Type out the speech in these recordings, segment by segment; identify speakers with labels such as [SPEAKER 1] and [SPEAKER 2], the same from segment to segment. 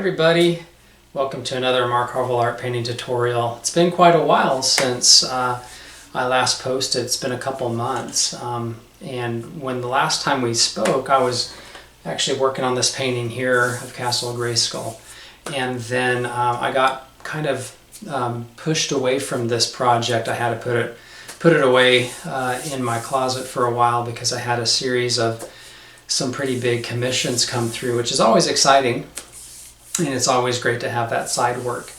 [SPEAKER 1] everybody, welcome to another Marc Harvill art painting tutorial. It's been quite a while since I last posted. It's been a couple months, and when the last time we spoke I was actually working on this painting here of Castle Grayskull, and then I got kind of pushed away from this project. I had to put it away in my closet for a while because I had a series of some pretty big commissions come through, which is always exciting. And it's always great to have that side work.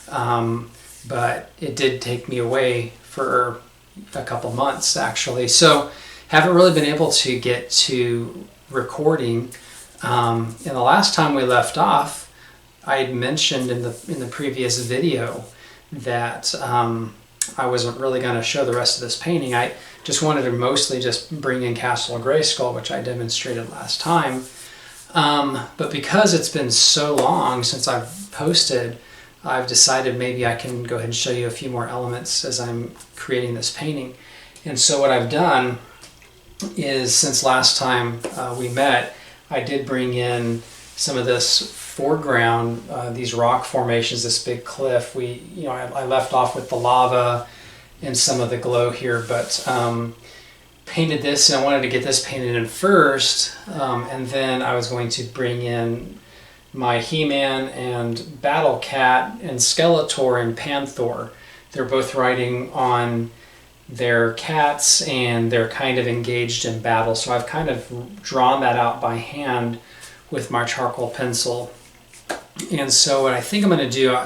[SPEAKER 1] But it did take me away for a couple months actually. So haven't really been able to get to recording. And the last time we left off, I had mentioned in the previous video that I wasn't really going to show the rest of this painting. I just wanted to mostly just bring in Castle Grayskull, which I demonstrated last time. But because it's been so long since I've posted, I've decided maybe I can go ahead and show you a few more elements as I'm creating this painting. And so what I've done is, since last time we met, I did bring in some of this foreground, these rock formations, this big cliff. I left off with the lava and some of the glow here, but painted this, and I wanted to get this painted in first, and then I was going to bring in my He-Man and Battlecat and Skeletor and Panther. They're both riding on their cats and they're kind of engaged in battle, so I've kind of drawn that out by hand with my charcoal pencil. And so what I think I'm going to do,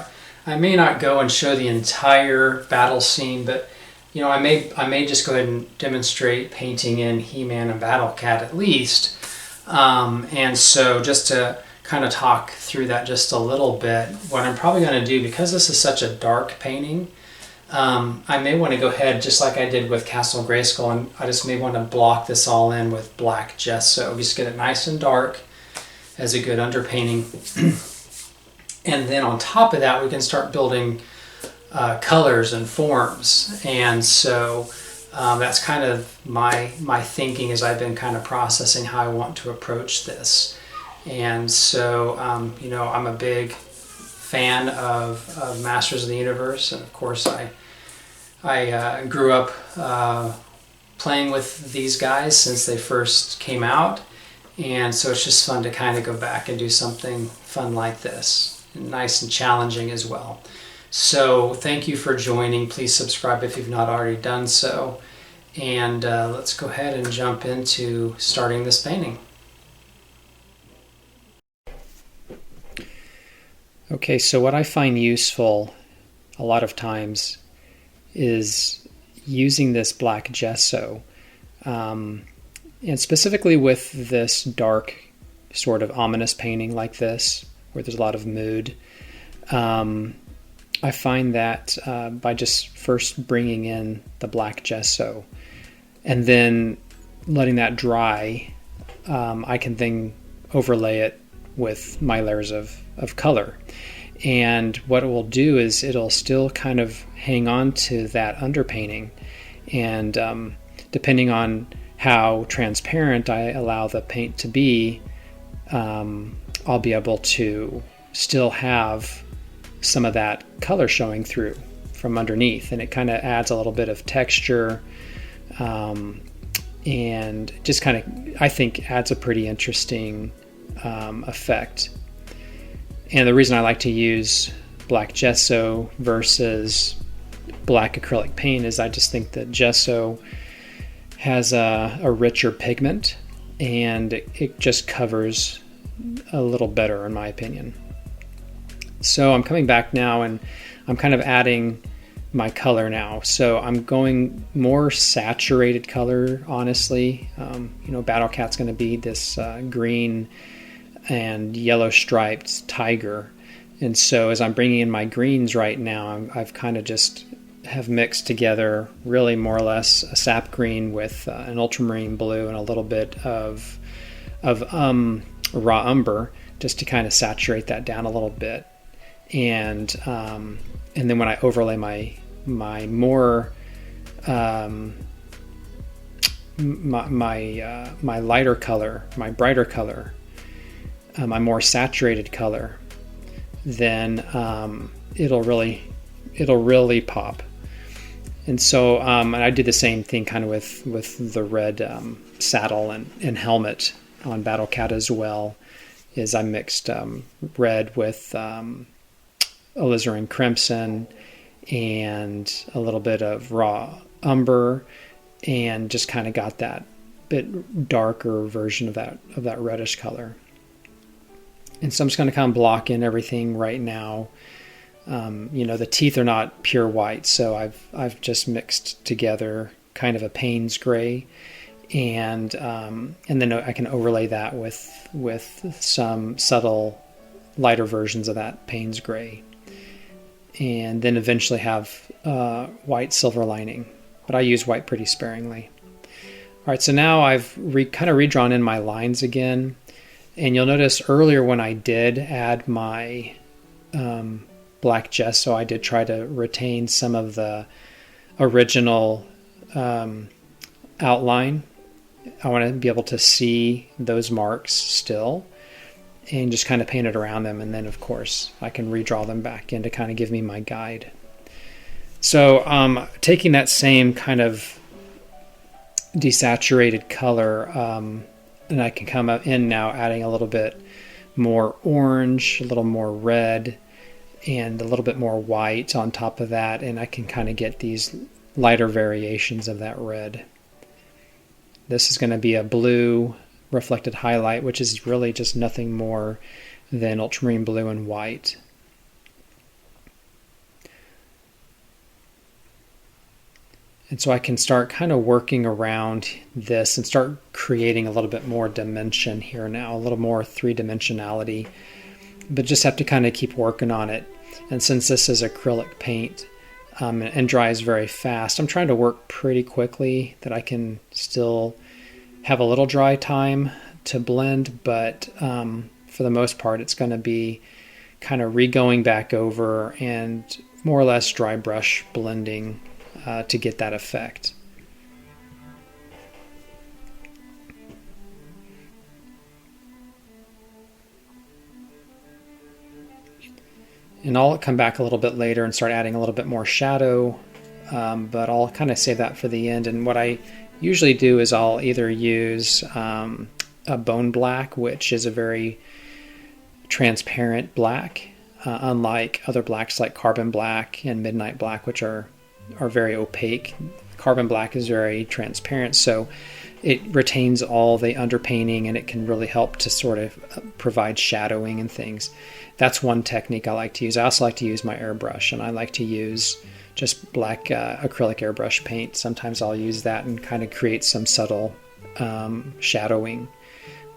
[SPEAKER 1] I may not go and show the entire battle scene, but I may just go ahead and demonstrate painting in He-Man and Battlecat at least. And so just to kind of talk through that just a little bit, what I'm probably going to do, because this is such a dark painting, I may want to go ahead, just like I did with Castle Grayskull, and I just may want to block this all in with black gesso. Just get it nice and dark as a good underpainting. And then on top of that, we can start building colors and forms. And so that's kind of my thinking as I've been kind of processing how I want to approach this. And so I'm a big fan of Masters of the Universe, and of course I grew up playing with these guys since they first came out, and so it's just fun to kind of go back and do something fun like this, and nice and challenging as well. So thank you for joining. Please subscribe if you've not already done so. And let's go ahead and jump into starting this painting. Okay, so what I find useful a lot of times is using this black gesso. And specifically with this dark, sort of ominous painting like this, where there's a lot of mood. I find that by just first bringing in the black gesso and then letting that dry, I can then overlay it with my layers of color. And what it will do is it'll still kind of hang on to that underpainting. And depending on how transparent I allow the paint to be, I'll be able to still have some of that color showing through from underneath, and it kind of adds a little bit of texture, and just kind of, I think, adds a pretty interesting effect. And the reason I like to use black gesso versus black acrylic paint is I just think that gesso has a richer pigment, and it just covers a little better, in my opinion. So I'm coming back now, and I'm kind of adding my color now. So I'm going more saturated color, honestly. Battlecat's going to be this green and yellow striped tiger. And so as I'm bringing in my greens right now, I've kind of just have mixed together really more or less a sap green with an ultramarine blue and a little bit of raw umber, just to kind of saturate that down a little bit. And then when I overlay my more my lighter color, my brighter color, my more saturated color, then it'll really pop. And so and I did the same thing kind of with the red saddle and helmet on Battlecat as well. Is I mixed red with alizarin crimson and a little bit of raw umber, and just kind of got that bit darker version of that reddish color. And so I'm just going to kind of block in everything right now. The teeth are not pure white, so I've just mixed together kind of a Payne's gray, and then I can overlay that with some subtle lighter versions of that Payne's gray, and then eventually have white silver lining, but I use white pretty sparingly. All right, so now I've kind of redrawn in my lines again, and you'll notice earlier when I did add my black gesso, I did try to retain some of the original outline. I want to be able to see those marks still and just kind of paint it around them, and then of course I can redraw them back in to kind of give me my guide. So taking that same kind of desaturated color, and I can come up in now adding a little bit more orange, a little more red, and a little bit more white on top of that, and I can kind of get these lighter variations of that red. This is going to be a blue reflected highlight, which is really just nothing more than ultramarine blue and white. And so I can start kind of working around this and start creating a little bit more dimension here now, a little more three-dimensionality, but just have to kind of keep working on it. And since this is acrylic paint and dries very fast, I'm trying to work pretty quickly that I can still have a little dry time to blend, but for the most part it's going to be kind of re-going back over and more or less dry brush blending to get that effect. And I'll come back a little bit later and start adding a little bit more shadow, but I'll kind of save that for the end. And what I usually do is I'll either use a bone black, which is a very transparent black, unlike other blacks like carbon black and midnight black, which are very opaque. Carbon black is very transparent, so it retains all the underpainting and it can really help to sort of provide shadowing and things. That's one technique I like to use. I also like to use my airbrush, and I like to use just black acrylic airbrush paint. Sometimes I'll use that and kind of create some subtle shadowing,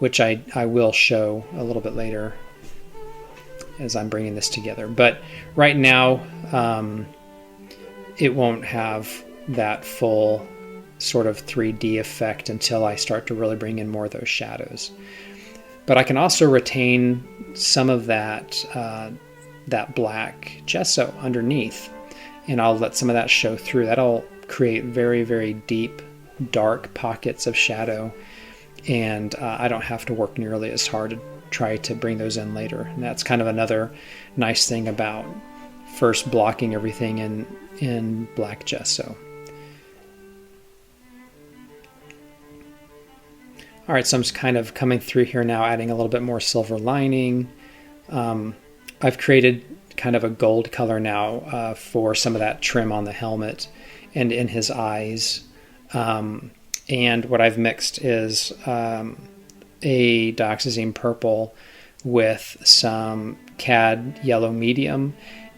[SPEAKER 1] which I will show a little bit later as I'm bringing this together. But right now, it won't have that full sort of 3D effect until I start to really bring in more of those shadows. But I can also retain some of that black gesso underneath, and I'll let some of that show through. That'll create very, very deep, dark pockets of shadow, and I don't have to work nearly as hard to try to bring those in later. And that's kind of another nice thing about first blocking everything in black gesso. All right, so I'm just kind of coming through here now, adding a little bit more silver lining. I've created kind of a gold color now for some of that trim on the helmet and in his eyes. And what I've mixed is a dioxazine purple with some cad yellow medium,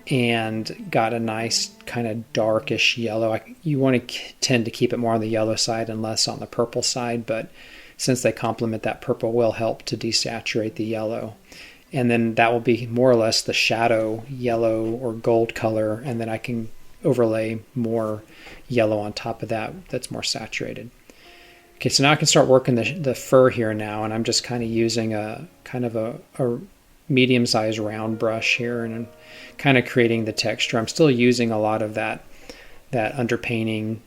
[SPEAKER 1] and got a nice kind of darkish yellow. You want to tend to keep it more on the yellow side and less on the purple side, but since they complement, that purple will help to desaturate the yellow. And then that will be more or less the shadow yellow or gold color, and then I can overlay more yellow on top of that that's more saturated. Okay, so now I can start working the fur here now, and I'm just kind of using a medium-sized round brush here, and I'm kind of creating the texture. I'm still using a lot of that underpainting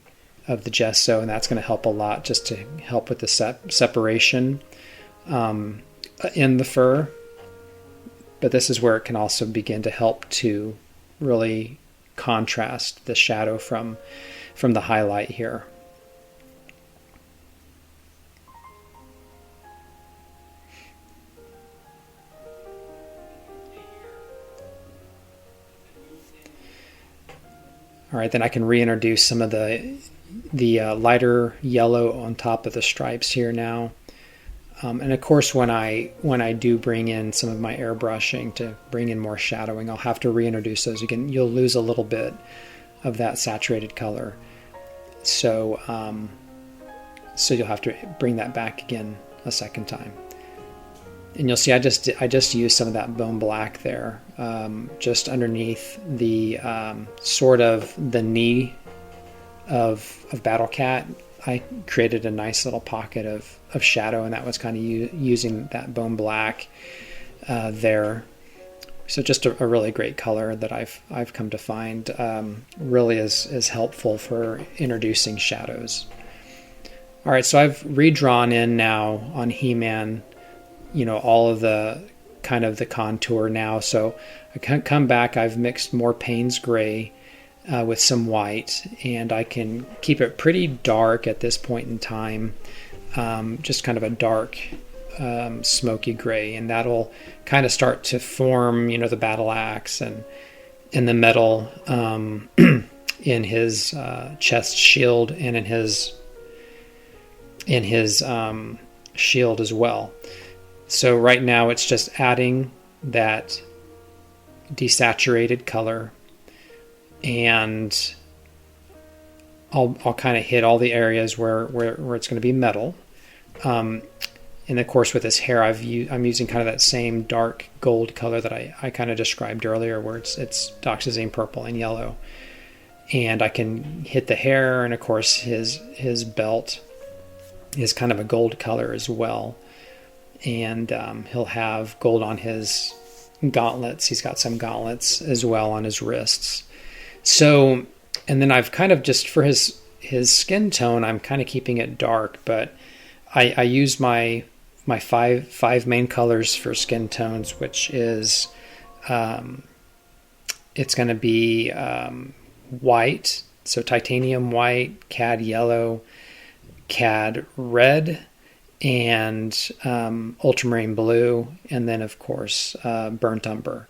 [SPEAKER 1] of the gesso, and that's going to help a lot just to help with the separation in the fur. but this is where it can also begin to help to really contrast the shadow from the highlight here. All right, then I can reintroduce some of the lighter yellow on top of the stripes here now. And of course, when I do bring in some of my airbrushing to bring in more shadowing, I'll have to reintroduce those again. You'll lose a little bit of that saturated color. So, so you'll have to bring that back again a second time. And you'll see I just used some of that bone black there, just underneath the sort of the knee of Battlecat. I created a nice little pocket of shadow, and that was kind of using that bone black there. So just a really great color that I've come to find really is helpful for introducing shadows. All right, so I've redrawn in now on He-Man, all of the kind of the contour now. So I can come back, I've mixed more Payne's gray with some white, and I can keep it pretty dark at this point in time, just kind of a dark smoky gray, and that'll kind of start to form, the battle axe and the metal in his chest shield and in his shield as well. So right now it's just adding that desaturated color, and I'll kind of hit all the areas where it's going to be metal. And of course with his hair, I'm using kind of that same dark gold color that I kind of described earlier, where it's doxazine purple and yellow. And I can hit the hair, and of course his belt is kind of a gold color as well. And he'll have gold on his gauntlets. He's got some gauntlets as well on his wrists. So, and then I've kind of just for his skin tone, I'm kind of keeping it dark, but I use my five main colors for skin tones, which is it's going to be white, so titanium white, cad yellow, cad red, and ultramarine blue, and then of course burnt umber.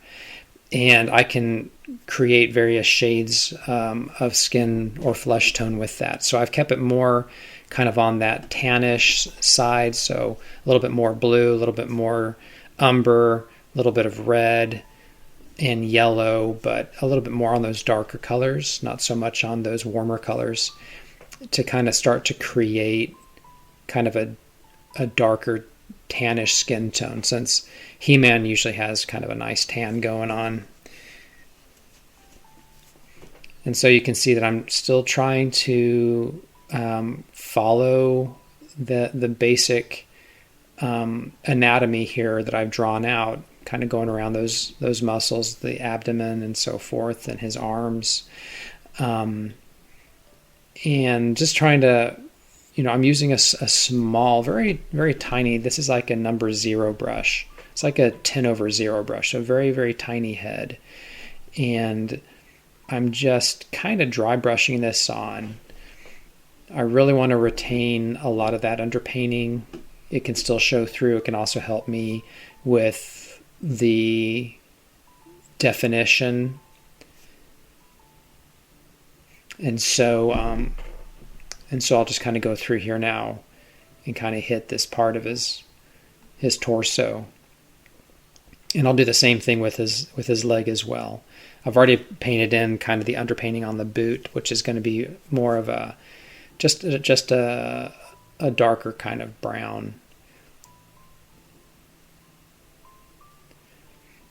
[SPEAKER 1] And I can create various shades of skin or flesh tone with that. So I've kept it more kind of on that tannish side, so a little bit more blue, a little bit more umber, a little bit of red and yellow, but a little bit more on those darker colors, not so much on those warmer colors, to kind of start to create kind of a darker tannish skin tone, since He-Man usually has kind of a nice tan going on. And so you can see that I'm still trying to follow the basic anatomy here that I've drawn out, kind of going around those muscles, the abdomen and so forth, and his arms, and just trying to, I'm using a small, very, very tiny, this is like a number 0 brush. It's like a 10/0 brush, so very, very tiny head. And I'm just kind of dry brushing this on. I really want to retain a lot of that underpainting. It can still show through. It can also help me with the definition. And so I'll just kind of go through here now and kind of hit this part of his torso. And I'll do the same thing with his leg as well. I've already painted in kind of the underpainting on the boot, which is going to be more of a just a darker kind of brown.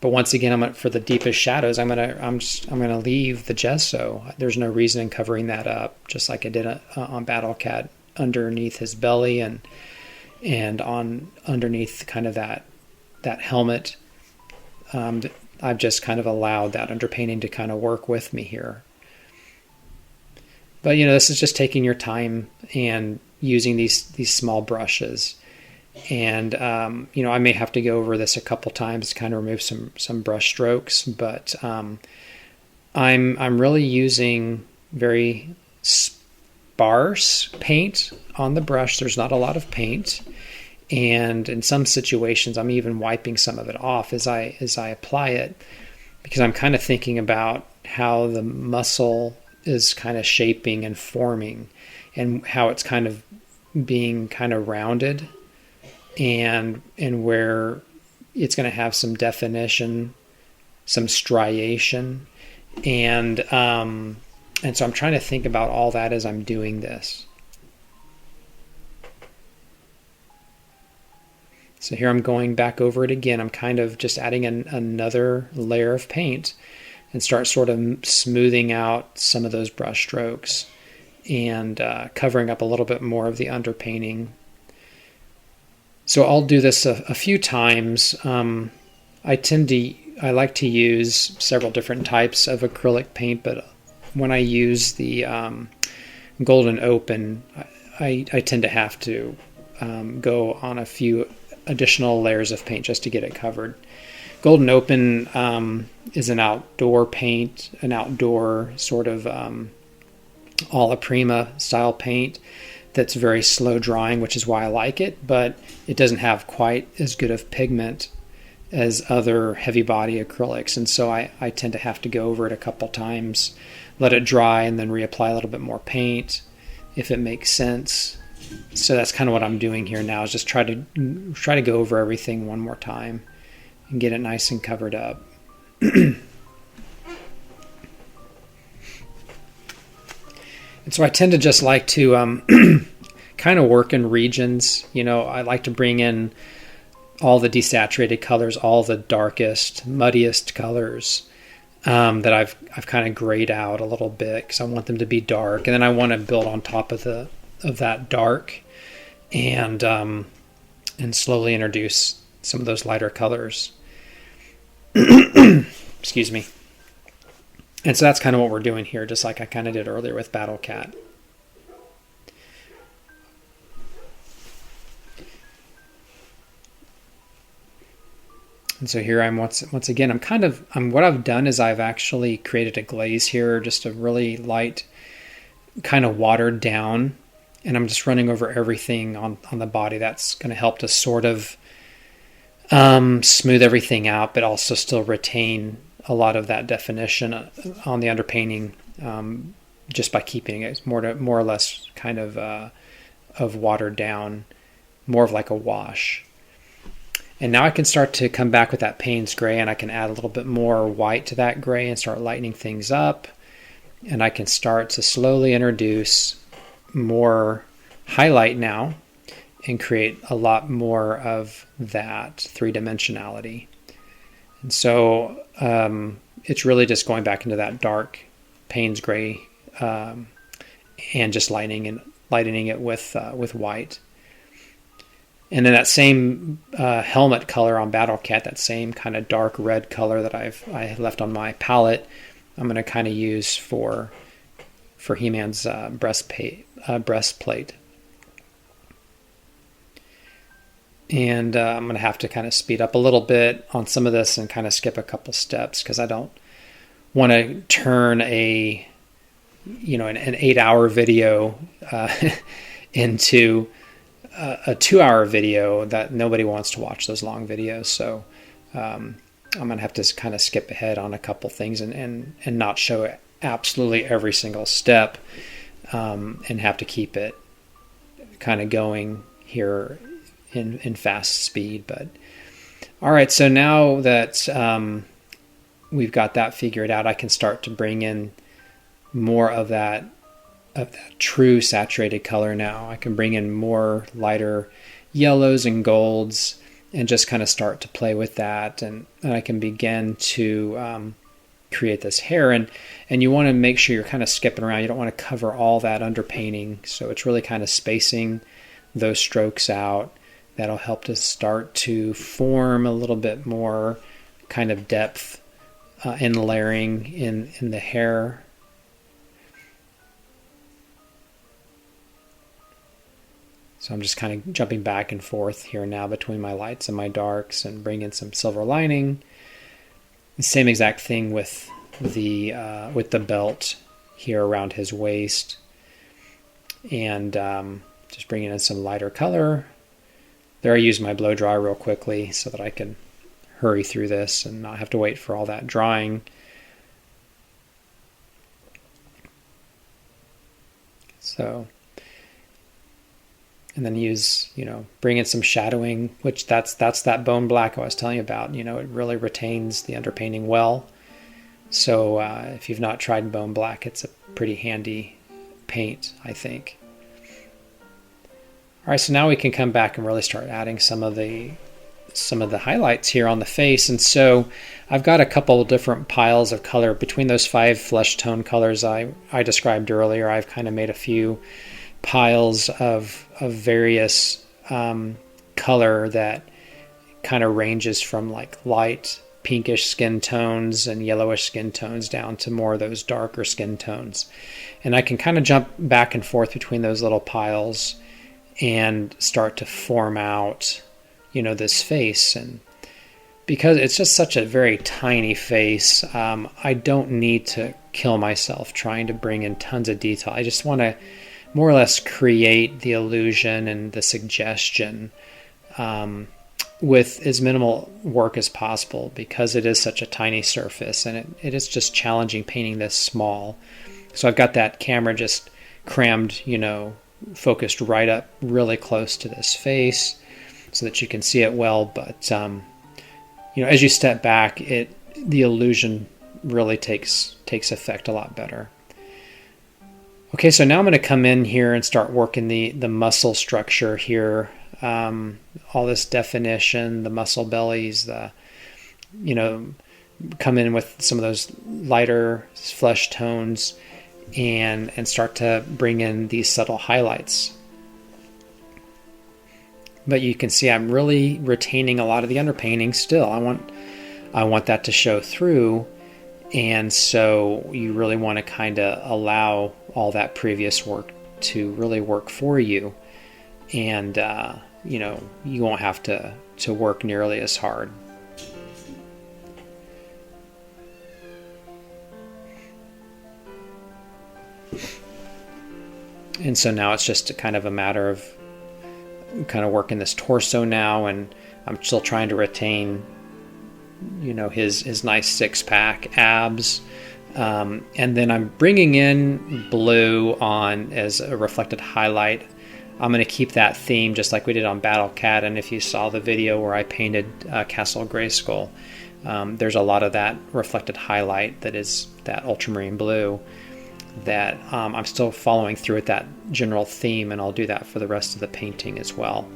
[SPEAKER 1] But once again, for the deepest shadows, I'm gonna leave the gesso. There's no reason in covering that up, just like I did on Battlecat, underneath his belly and on underneath kind of that helmet. I've just kind of allowed that underpainting to kind of work with me here. But this is just taking your time and using these small brushes. And you know, I may have to go over this a couple times to kind of remove some brush strokes, but I'm really using very sparse paint on the brush. There's not a lot of paint, and in some situations I'm even wiping some of it off as I apply it, because I'm kind of thinking about how the muscle is kind of shaping and forming, and how it's kind of being kind of rounded, and where it's going to have some definition, some striation, and so I'm trying to think about all that as I'm doing this. So here I'm going back over it again. I'm kind of just adding another layer of paint and start sort of smoothing out some of those brush strokes and covering up a little bit more of the underpainting. So I'll do this a few times. I like to use several different types of acrylic paint, but when I use the Golden Open, I tend to have to go on a few additional layers of paint just to get it covered. Golden Open is an outdoor paint, an outdoor sort of alla prima style paint that's very slow drying, which is why I like it, but it doesn't have quite as good of pigment as other heavy body acrylics, and so I tend to have to go over it a couple times, let it dry, and then reapply a little bit more paint if it makes sense. So that's kind of what I'm doing here now, is just try to go over everything one more time and get it nice and covered up. And so I tend to just like to kind of work in regions. You know, I like to bring in all the desaturated colors, all the darkest, muddiest colors that I've kind of grayed out a little bit, because I want them to be dark, and then I want to build on top of that dark, and slowly introduce some of those lighter colors. Excuse me. And so that's kind of what we're doing here, just like I kind of did earlier with Battlecat. And so here I'm once again, what I've done is I've actually created a glaze here, just a really light, kind of watered down, and I'm just running over everything on the body. That's going to help to sort of smooth everything out, but also still retain a lot of that definition on the underpainting, just by keeping it more or less kind of watered down, more of like a wash. And now I can start to come back with that Payne's gray, and I can add a little bit more white to that gray and start lightening things up. And I can start to slowly introduce more highlight now and create a lot more of that three-dimensionality. And so it's really just going back into that dark Payne's gray and just lightening it with white. And then that same helmet color on Battlecat, that same kind of dark red color that I left on my palette, I'm going to kind of use for He-Man's breastplate. And I'm going to have to kind of speed up a little bit on some of this and kind of skip a couple steps, because I don't want to turn an 8-hour video into a 2-hour video that nobody wants to watch, those long videos. So I'm going to have to kind of skip ahead on a couple things and not show absolutely every single step, and have to keep it kind of going here in fast speed. But all right, so now that we've got that figured out, I can start to bring in more of that true saturated color now. I can bring in more lighter yellows and golds and just kind of start to play with that, and I can begin to create this hair. And you want to make sure you're kind of skipping around. You don't want to cover all that underpainting, so it's really kind of spacing those strokes out. That'll help to start to form a little bit more kind of depth and layering in the hair. So I'm just kind of jumping back and forth here now between my lights and my darks and bringing some silver lining. The same exact thing with the belt here around his waist, and just bringing in some lighter color. There I use my blow dry real quickly so that I can hurry through this and not have to wait for all that drying. So, and then use, bring in some shadowing, which that's that bone black I was telling you about. It really retains the underpainting well. So if you've not tried bone black, it's a pretty handy paint, I think. All right, so now we can come back and really start adding some of the highlights here on the face. And so I've got a couple different piles of color between those 5 flesh tone colors I described earlier. I've kind of made a few piles of various color that kind of ranges from like light pinkish skin tones and yellowish skin tones down to more of those darker skin tones. And I can kind of jump back and forth between those little piles and start to form out, this face. And because it's just such a very tiny face, I don't need to kill myself trying to bring in tons of detail. I just want to more or less create the illusion and the suggestion with as minimal work as possible, because it is such a tiny surface and it is just challenging painting this small. So I've got that camera just crammed, focused right up really close to this face so that you can see it well. But, as you step back, the illusion really takes effect a lot better. Okay, so now I'm going to come in here and start working the muscle structure here. All this definition, the muscle bellies, come in with some of those lighter flesh tones and start to bring in these subtle highlights. But you can see I'm really retaining a lot of the underpainting still. I want that to show through. And so you really want to kind of allow all that previous work to really work for you. And, you won't have to work nearly as hard. And so now it's just kind of a matter of kind of working this torso now, and I'm still trying to retain, his nice six-pack abs. And then I'm bringing in blue on as a reflected highlight. I'm going to keep that theme just like we did on Battlecat, and if you saw the video where I painted Castle Grayskull, there's a lot of that reflected highlight that is that ultramarine blue that I'm still following through with that general theme, and I'll do that for the rest of the painting as well.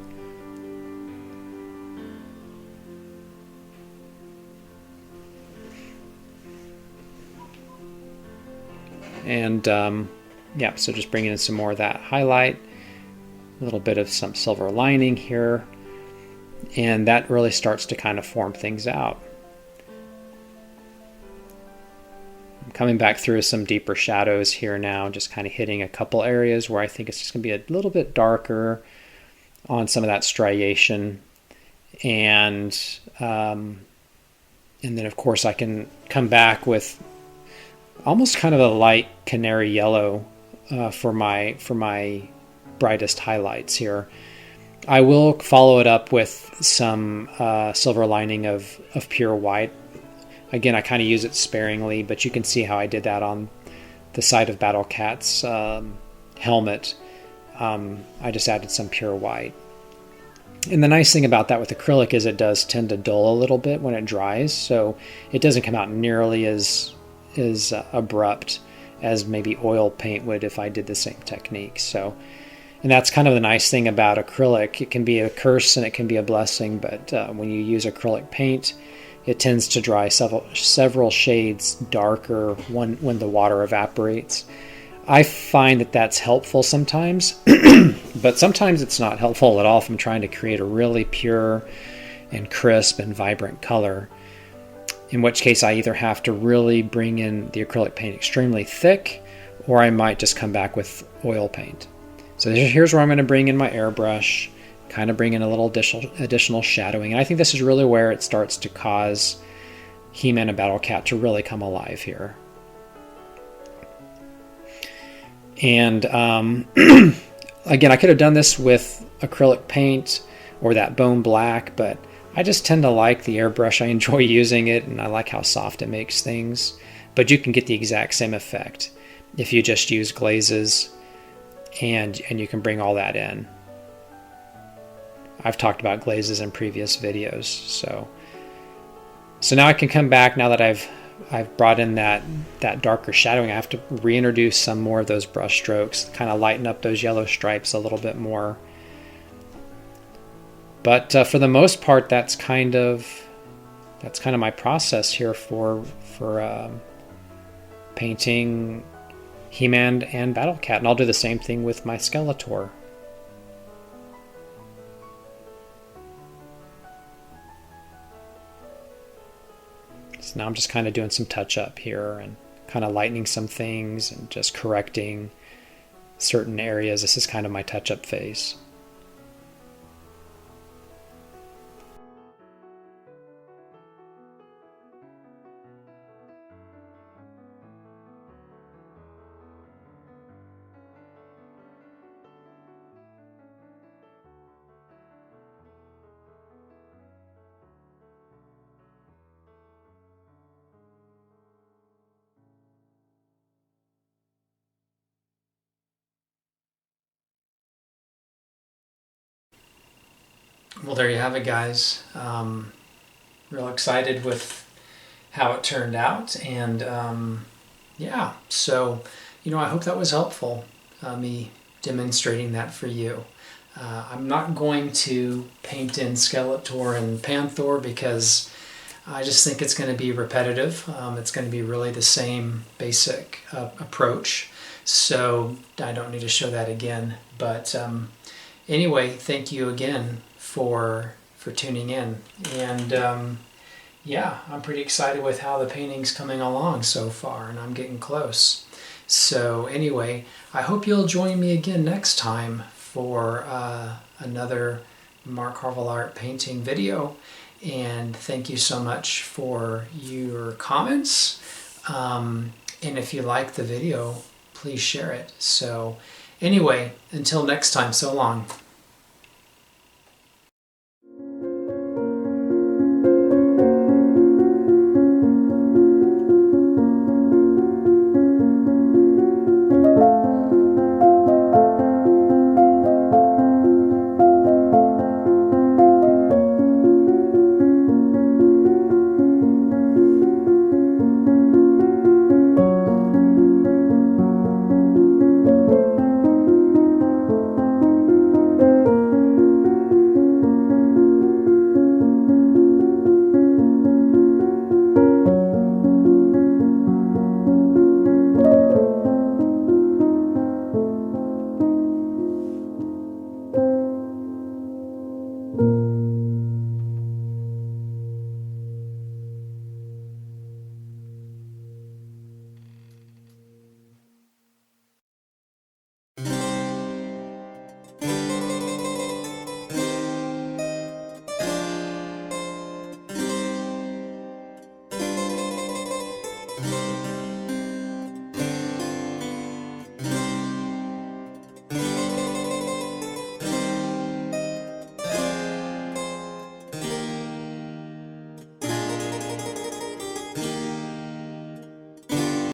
[SPEAKER 1] And so just bringing in some more of that highlight, a little bit of some silver lining here, and that really starts to kind of form things out. I'm coming back through some deeper shadows here now, just kind of hitting a couple areas where I think it's just going to be a little bit darker on some of that striation. And then of course I can come back with almost kind of a light canary yellow for my brightest highlights here. I will follow it up with some silver lining of pure white. Again, I kind of use it sparingly, but you can see how I did that on the side of Battlecat's helmet. I just added some pure white. And the nice thing about that with acrylic is it does tend to dull a little bit when it dries, so it doesn't come out nearly as abrupt as maybe oil paint would if I did the same technique. So, and that's kind of the nice thing about acrylic. It can be a curse and it can be a blessing, but when you use acrylic paint, it tends to dry several shades darker when the water evaporates. I find that that's helpful sometimes, but sometimes it's not helpful at all if I'm trying to create a really pure and crisp and vibrant color, in which case I either have to really bring in the acrylic paint extremely thick, or I might just come back with oil paint. So here's where I'm going to bring in my airbrush, kind of bring in a little additional shadowing. And I think this is really where it starts to cause He-Man and Battlecat to really come alive here. And again, I could have done this with acrylic paint or that bone black, but I just tend to like the airbrush. I enjoy using it, and I like how soft it makes things. But you can get the exact same effect if you just use glazes, and you can bring all that in. I've talked about glazes in previous videos, so now I can come back. Now that I've brought in that darker shadowing, I have to reintroduce some more of those brush strokes, kind of lighten up those yellow stripes a little bit more. But for the most part, that's kind of my process here for painting He-Man and Battlecat, and I'll do the same thing with my Skeletor. So now I'm just kind of doing some touch up here and kind of lightening some things and just correcting certain areas. This is kind of my touch up phase. Well, there you have it, guys. Real excited with how it turned out, and yeah, so I hope that was helpful, me demonstrating that for you. I'm not going to paint in Skeletor and Panther because I just think it's going to be repetitive. It's going to be really the same basic approach, so I don't need to show that again. But anyway, thank you again for tuning in, and yeah, I'm pretty excited with how the painting's coming along so far, and I'm getting close. So anyway, I hope you'll join me again next time for another Marc Harvill art painting video, and thank you so much for your comments, and if you like the video, please share it. So anyway, until next time, so long.